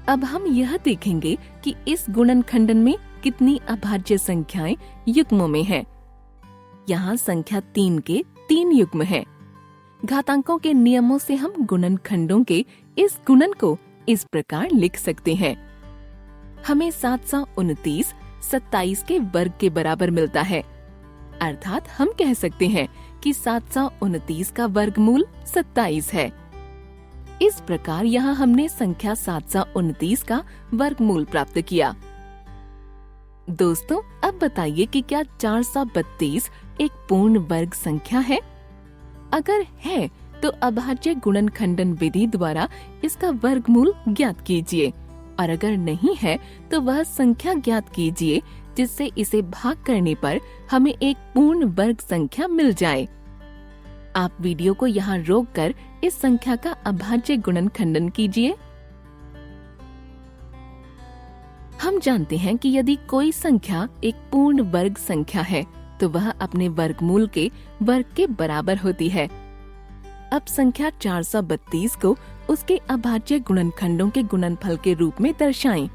अब हम यह देखेंगे कि इस गुणनखंडन में कितनी अभाज्य संख्याएं युग्मों में हैं। यहाँ संख्या 3 के 3 युग्म हैं। घातांकों के नियमों से हम गुणनखंडों के इस गुणन को इस प्रकार लिख सकते हैं। हमें 729 27 के वर्ग के बराबर मिलता है, अर्थात हम कह सकते हैं कि 729 का वर्गमूल 27 है। इस प्रकार यहाँ हमने संख्या 729 का वर्गमूल प्राप्त किया। दोस्तों, अब बताइए कि क्या 432 एक पूर्ण वर्ग संख्या है? अगर है तो अभाज्य गुणनखंडन विधि द्वारा इसका वर्गमूल ज्ञात कीजिए, और अगर नहीं है तो वह संख्या ज्ञात कीजिए जिससे इसे भाग करने पर हमें एक पूर्ण वर्ग संख्या मिल जाए। आप वीडियो को यहाँ रोककर इस संख्या का अभाज्य गुणनखंडन कीजिए। हम जानते हैं कि यदि कोई संख्या एक पूर्ण वर्ग संख्या है तो वह अपने वर्गमूल के वर्ग के बराबर होती है। अब संख्या 432 को उसके अभाज्य गुणनखंडों के गुणनफल के रूप में दर्शाएं।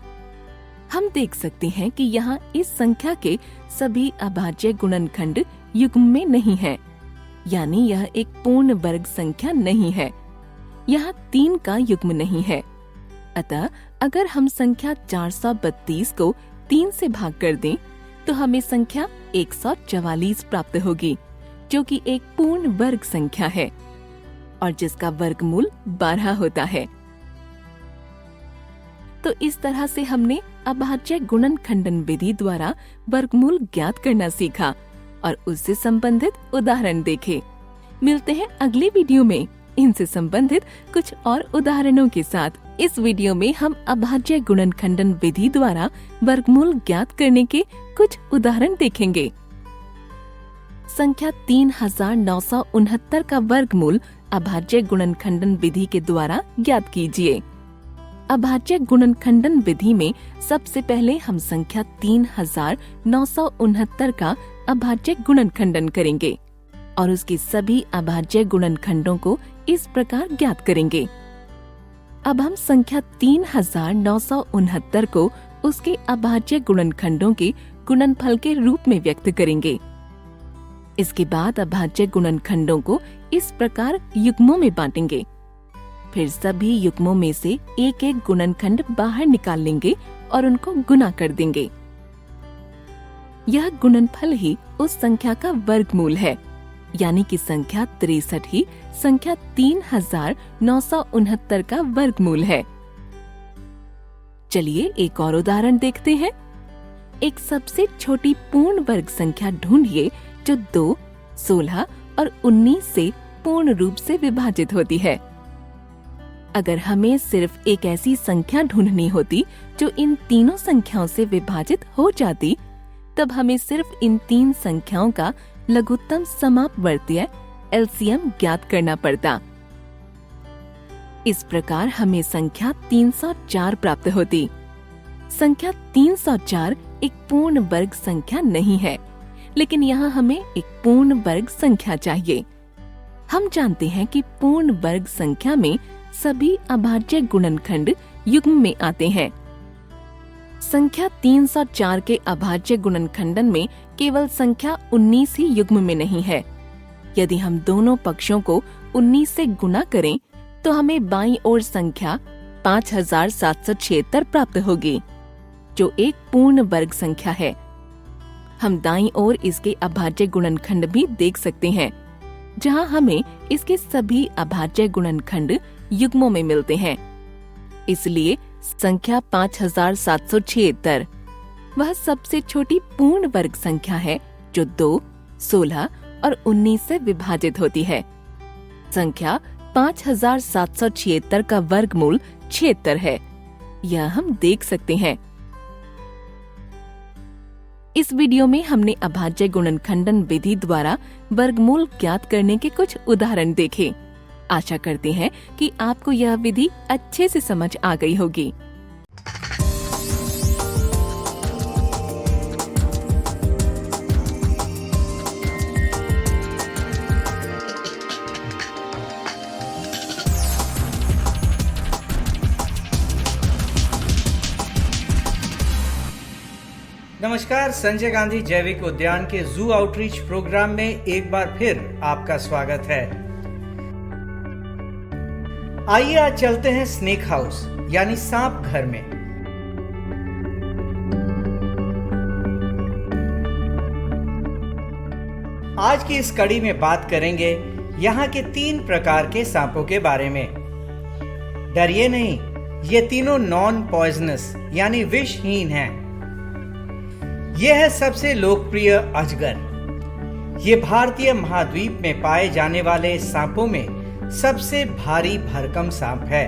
हम देख सकते हैं कि यहाँ इस संख्या के सभी अभाज्य गुणनखंड युग्म में नहीं है, यानी यह एक पूर्ण वर्ग संख्या नहीं है। यहाँ 3 का युग्म नहीं है। अतः अगर हम संख्या 432 को 3 से भाग कर दें तो हमें संख्या 144 प्राप्त होगी, जो कि एक पूर्ण वर्ग संख्या है और जिसका वर्गमूल 12 होता है। तो इस तरह से हमने अभाज्य गुणनखंडन विधि द्वारा वर्गमूल ज्ञात करना सीखा और उससे संबंधित उदाहरण देखे। मिलते हैं अगली वीडियो में इनसे संबंधित कुछ और उदाहरणों के साथ। इस वीडियो में हम अभाज्य गुणनखंडन विधि द्वारा वर्गमूल ज्ञात करने के कुछ उदाहरण देखेंगे। संख्या 3969 का वर्गमूल अभाज्य गुणनखंडन विधि के द्वारा ज्ञात कीजिए। अभाज्य गुणनखंडन विधि में सबसे पहले हम संख्या 3969 का अभाज्य गुणनखंडन करेंगे और उसके सभी अभाज्य गुणनखंडों को इस प्रकार ज्ञात करेंगे। अब हम संख्या 3969 को उसके अभाज्य गुणनखंडों के गुणनफल के रूप में व्यक्त करेंगे। इसके बाद अभाज्य गुणनखंडों को इस प्रकार युग्मों में बांटेंगे। फिर सभी युग्मों में से एक एक गुणनखंड बाहर निकाल लेंगे और उनको गुना कर देंगे। यह गुणनफल ही उस संख्या का वर्गमूल है, यानी कि संख्या 63 ही संख्या 3969 का वर्गमूल है। चलिए एक और उदाहरण देखते हैं। एक सबसे छोटी पूर्ण वर्ग संख्या ढूंढिए जो 2, 16 और 19 से पूर्ण रूप से विभाजित होती है। अगर हमें सिर्फ एक ऐसी संख्या ढूंढनी होती जो इन तीनों संख्याओं से विभाजित हो जाती, तब हमें सिर्फ इन 3 संख्याओं का लघुत्तम समापवर्तीय LCM ज्ञात करना पड़ता। इस प्रकार हमें संख्या 304 प्राप्त होती। संख्या 304 एक पूर्ण वर्ग संख्या नहीं है, लेकिन यहाँ हमें एक पूर्ण वर्ग संख्या चाहिए। हम जानते हैं कि पूर्ण वर्ग संख्या में सभी अभाज्य गुणनखंड युग्म में आते हैं। संख्या 304 के अभाज्य गुणनखंडन में केवल संख्या 19 ही युग्म में नहीं है। यदि हम दोनों पक्षों को 19 से गुना करें तो हमें बाईं ओर संख्या 5776 प्राप्त होगी, जो एक पूर्ण वर्ग संख्या है। हम दाईं ओर इसके अभाज्य गुणनखंड भी देख सकते हैं, जहां हमें इसके सभी अभाज्य गुणनखंड युग्मों में मिलते हैं। इसलिए संख्या 5776 वह सबसे छोटी पूर्ण वर्ग संख्या है जो 2, 16 और 19 से विभाजित होती है। संख्या 5776 का वर्गमूल 76 है, यह हम देख सकते हैं। इस वीडियो में हमने अभाज्य गुणनखंडन विधि द्वारा वर्गमूल ज्ञात करने के कुछ उदाहरण देखे। आशा करते हैं कि आपको यह विधि अच्छे से समझ आ गई होगी। नमस्कार, संजय गांधी जैविक उद्यान के जू आउटरीच प्रोग्राम में एक बार फिर आपका स्वागत है। आइए आज चलते हैं स्नेक हाउस यानी सांप घर में। आज की इस कड़ी में बात करेंगे यहाँ के 3 प्रकार के सांपों के बारे में। डरिए नहीं, ये तीनों नॉन पॉइजनस यानी विषहीन हैं। यह है सबसे लोकप्रिय अजगर। ये भारतीय महाद्वीप में पाए जाने वाले सांपों में सबसे भारी भरकम सांप है।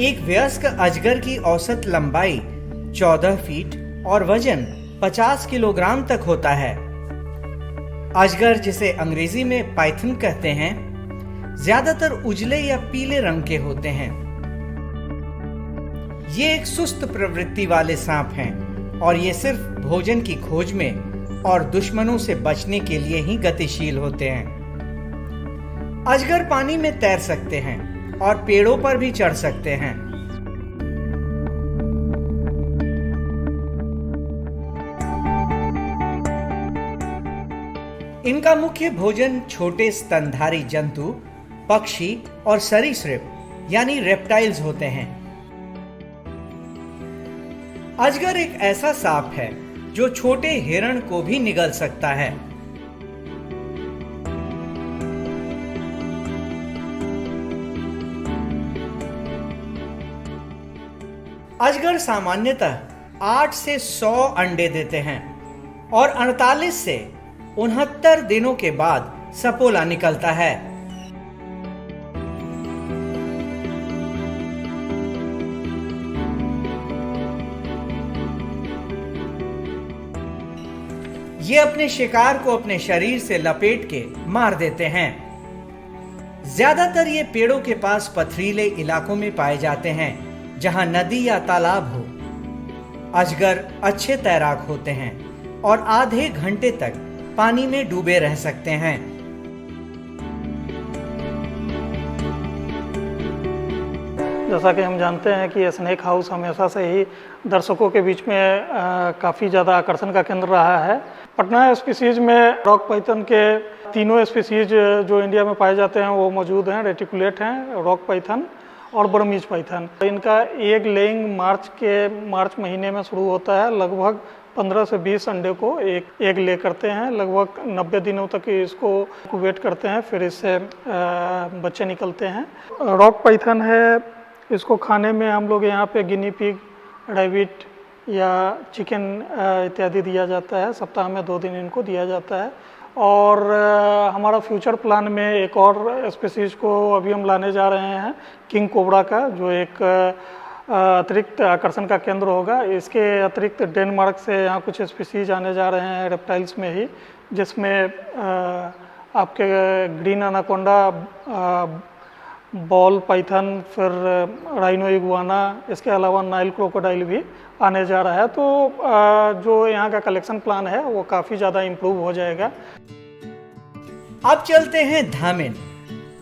एक वयस्क अजगर की औसत लंबाई 14 फीट और वजन 50 किलोग्राम तक होता है। अजगर, जिसे अंग्रेजी में पाइथन कहते हैं, ज्यादातर उजले या पीले रंग के होते हैं। ये एक सुस्त प्रवृत्ति वाले सांप हैं और ये सिर्फ भोजन की खोज में और दुश्मनों से बचने के लिए ही गतिशील होते हैं। अजगर पानी में तैर सकते हैं और पेड़ों पर भी चढ़ सकते हैं। इनका मुख्य भोजन छोटे स्तनधारी जंतु, पक्षी और सरीसृप यानी रेप्टाइल्स होते हैं। अजगर एक ऐसा सांप है जो छोटे हिरण को भी निगल सकता है। अजगर सामान्यतः 8 से 100 अंडे देते हैं और 48 से 69 दिनों के बाद सपोला निकलता है। ये अपने शिकार को अपने शरीर से लपेट के मार देते हैं। ज्यादातर ये पेड़ों के पास पथरीले इलाकों में पाए जाते हैं जहां नदी या तालाब हो। अजगर अच्छे तैराक होते हैं और आधे घंटे तक पानी में डूबे रह सकते हैं। जैसा कि हम जानते हैं कि स्नेक हाउस हमेशा से ही दर्शकों के बीच में काफ़ी ज़्यादा आकर्षण का केंद्र रहा है। पटना स्पीसीज में रॉक पाइथन के तीनों स्पीसीज जो इंडिया में पाए जाते हैं वो मौजूद हैं। रेटिकुलेट हैं, रॉक पाइथन और बर्मीज पाइथन। इनका एग लेइंग मार्च महीने में शुरू होता है। लगभग 15 से 20 अंडे को एक एग ले करते हैं। लगभग 90 दिनों तक इसको वेट करते हैं, फिर इससे बच्चे निकलते हैं। रॉक पाइथन है, इसको खाने में हम लोग यहाँ पे गिनी पिग, रैबिट या चिकन इत्यादि दिया जाता है। सप्ताह में 2 दिन इनको दिया जाता है। और हमारा फ्यूचर प्लान में एक और स्पीसीज को अभी हम लाने जा रहे हैं, किंग कोबरा का, जो एक अतिरिक्त आकर्षण का केंद्र होगा। इसके अतिरिक्त डेनमार्क से यहाँ कुछ स्पीसीज आने जा रहे हैं रेप्टाइल्स में ही, जिसमें आपके ग्रीन एनाकोंडा, बॉल पाइथन, फिर राइनो इगुआना, इसके अलावा नाइल क्रोकोडाइल भी आने जा रहा है। तो जो यहाँ का कलेक्शन प्लान है वो काफ़ी ज़्यादा इम्प्रूव हो जाएगा। अब चलते हैं धामिन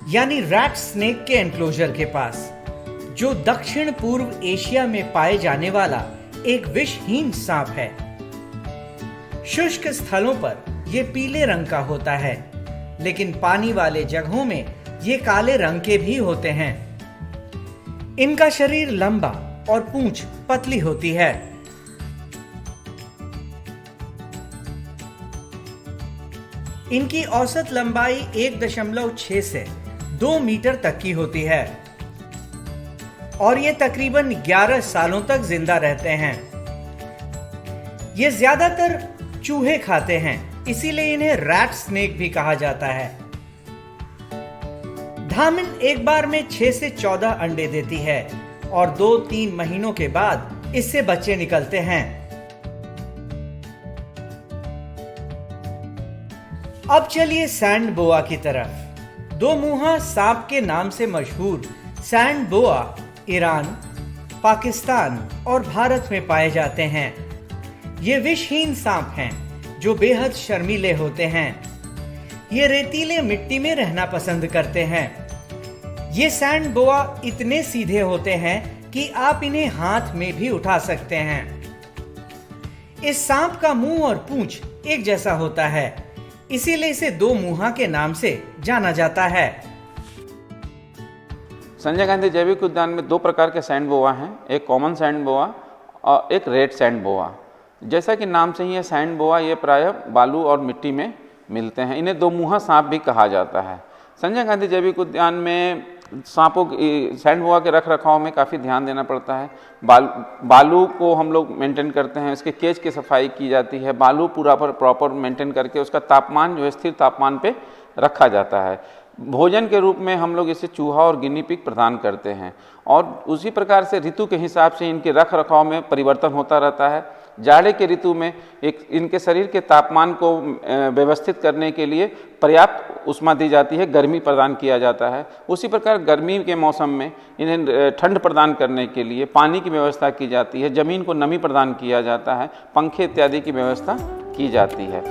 यानी रैट स्नेक के एनक्लोजर के पास, जो दक्षिण पूर्व एशिया में पाए जाने वाला एक विषहीन सांप है। शुष्क स्थलों पर यह पीले रंग का होता है, लेकिन पानी वाले जगहों में ये काले रंग के भी होते हैं। इनका शरीर लंबा और पूंछ पतली होती है। इनकी औसत लंबाई 1.6 से 2 मीटर तक की होती है और ये तकरीबन 11 सालों तक जिंदा रहते हैं। ये ज्यादातर चूहे खाते हैं, इसीलिए इन्हें रैट स्नेक भी कहा जाता है। धामिन एक बार में 6 से 14 अंडे देती है और 2-3 महीनों के बाद इससे बच्चे निकलते हैं। अब चलिए सैंड बोआ की तरफ। 2 मुंहा सांप के नाम से मशहूर सैंड बोआ ईरान, पाकिस्तान और भारत में पाए जाते हैं। ये विषहीन सांप हैं जो बेहद शर्मीले होते हैं। ये रेतीले मिट्टी में रहना पसंद करते हैं। ये सैंड बोआ इतने सीधे होते हैं कि आप इन्हें हाथ में भी उठा सकते हैं। इस सांप का मुंह और पूंछ एक जैसा होता है, इसीलिए इसे 2 मुंहा के नाम से जाना जाता है। संजय गांधी जैविक उद्यान में 2 प्रकार के सैंड बोआ हैं, एक कॉमन सैंड बोआ और एक रेड सैंड बोआ। जैसा कि नाम से ही है, सैंड बोआ ये प्रायः बालू और मिट्टी में मिलते हैं। इन्हें 2 मुंहा सांप भी कहा जाता है। संजय गांधी जैविक उद्यान में सांपों की सैंड बोआ के रख रखाव में काफ़ी ध्यान देना पड़ता है। बालू को हम लोग मेंटेन करते हैं, इसके केज की सफाई की जाती है, बालू पूरा प्रॉपर मेंटेन करके उसका तापमान जो है स्थिर तापमान पे रखा जाता है। भोजन के रूप में हम लोग इसे चूहा और गिनी पिग प्रदान करते हैं और उसी प्रकार से ऋतु के हिसाब से इनके रख रखाव में परिवर्तन होता रहता है। जाड़े के ऋतु में इनके शरीर के तापमान को व्यवस्थित करने के लिए पर्याप्त उष्मा दी जाती है, गर्मी प्रदान किया जाता है। उसी प्रकार गर्मी के मौसम में इन्हें ठंड प्रदान करने के लिए पानी की व्यवस्था की जाती है, ज़मीन को नमी प्रदान किया जाता है, पंखे इत्यादि की व्यवस्था की जाती है।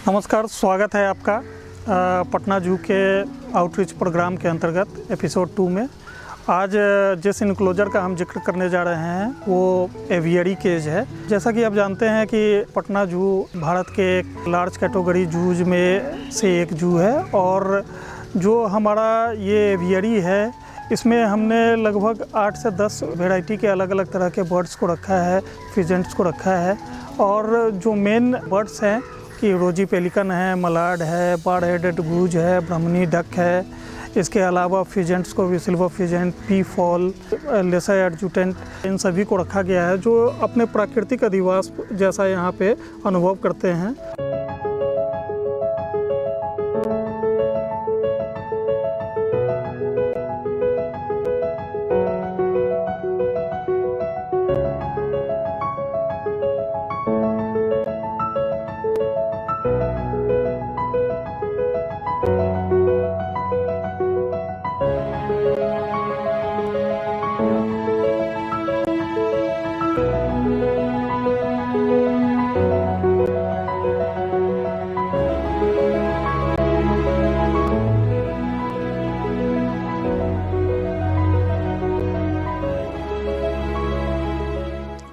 नमस्कार, स्वागत है आपका पटना जू के आउटरीच प्रोग्राम के अंतर्गत एपिसोड 2 में। आज जिस इनक्लोजर का हम जिक्र करने जा रहे हैं वो एवियरी केज है। जैसा कि आप जानते हैं कि पटना जू भारत के एक लार्ज कैटेगरी जूज में से एक जू है और जो हमारा ये एवियरी है इसमें हमने लगभग 8 से 10 वैरायटी के अलग अलग तरह के बर्ड्स को रखा है, फिजेंट्स को रखा है। और जो मेन बर्ड्स हैं कि रोजी पेलिकन है, मलाड है, बार हेडेड गूज है, ब्राह्मणी डक है। इसके अलावा फिजेंट्स को भी silver pheasant, peafowl, lesser adjutant, इन सभी को रखा गया है जो अपने प्राकृतिक अधिवास जैसा यहाँ पे अनुभव करते हैं।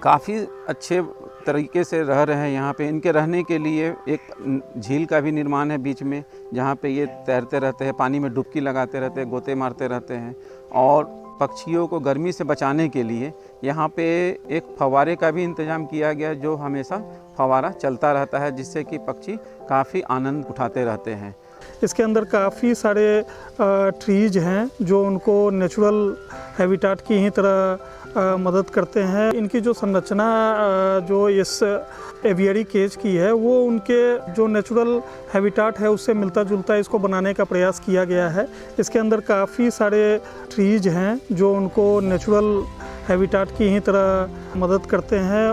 काफ़ी अच्छे तरीके से रह रहे हैं यहाँ पे। इनके रहने के लिए एक झील का भी निर्माण है बीच में, जहाँ पे ये तैरते रहते हैं, पानी में डुबकी लगाते रहते हैं, गोते मारते रहते हैं। और पक्षियों को गर्मी से बचाने के लिए यहाँ पे एक फव्वारे का भी इंतज़ाम किया गया जो हमेशा फव्वारा चलता रहता है, जिससे कि पक्षी काफ़ी आनंद उठाते रहते हैं। इसके अंदर काफ़ी सारे ट्रीज हैं जो उनको नेचुरल हैबिटाट की ही तरह मदद करते हैं। इनकी जो संरचना जो इस एवियरी केज की है वो उनके जो नेचुरल हैबिटाट है उससे मिलता जुलता इसको बनाने का प्रयास किया गया है। इसके अंदर काफ़ी सारे ट्रीज हैं जो उनको नेचुरल हैबिटाट की ही तरह मदद करते हैं।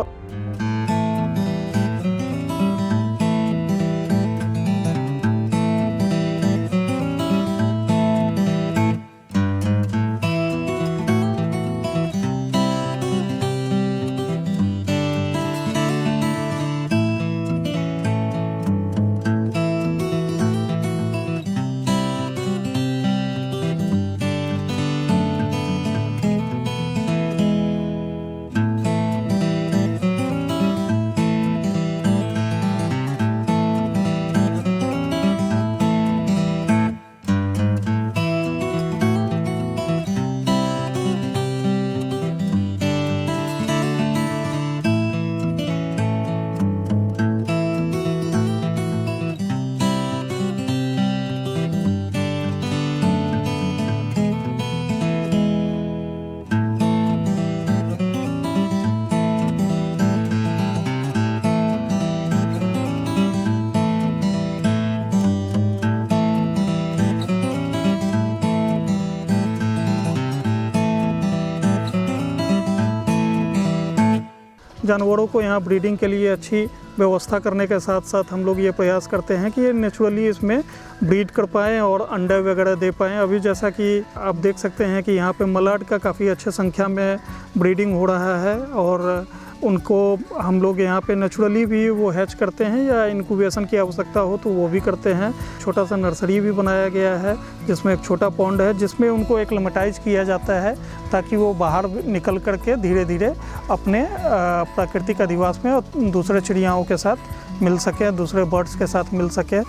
जानवरों को यहाँ ब्रीडिंग के लिए अच्छी व्यवस्था करने के साथ साथ हम लोग ये प्रयास करते हैं कि ये नेचुरली इसमें ब्रीड कर पाएँ और अंडे वगैरह दे पाएँ। अभी जैसा कि आप देख सकते हैं कि यहाँ पे मलाड का काफ़ी अच्छे संख्या में ब्रीडिंग हो रहा है और उनको हम लोग यहाँ पे नेचुरली भी वो हैच करते हैं या इंक्यूबेशन की आवश्यकता हो तो वो भी करते हैं। छोटा सा नर्सरी भी बनाया गया है जिसमें एक छोटा पॉन्ड है जिसमें उनको एक्लिमेटाइज किया जाता है ताकि वो बाहर निकल करके धीरे धीरे अपने प्राकृतिक अधिवास में और दूसरे चिड़ियाओं के साथ मिल सके, दूसरे बर्ड्स के साथ मिल सके।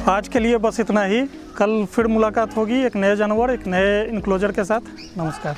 आज के लिए बस इतना ही। कल फिर मुलाकात होगी एक नए जानवर, एक नए इनक्लोजर के साथ। नमस्कार।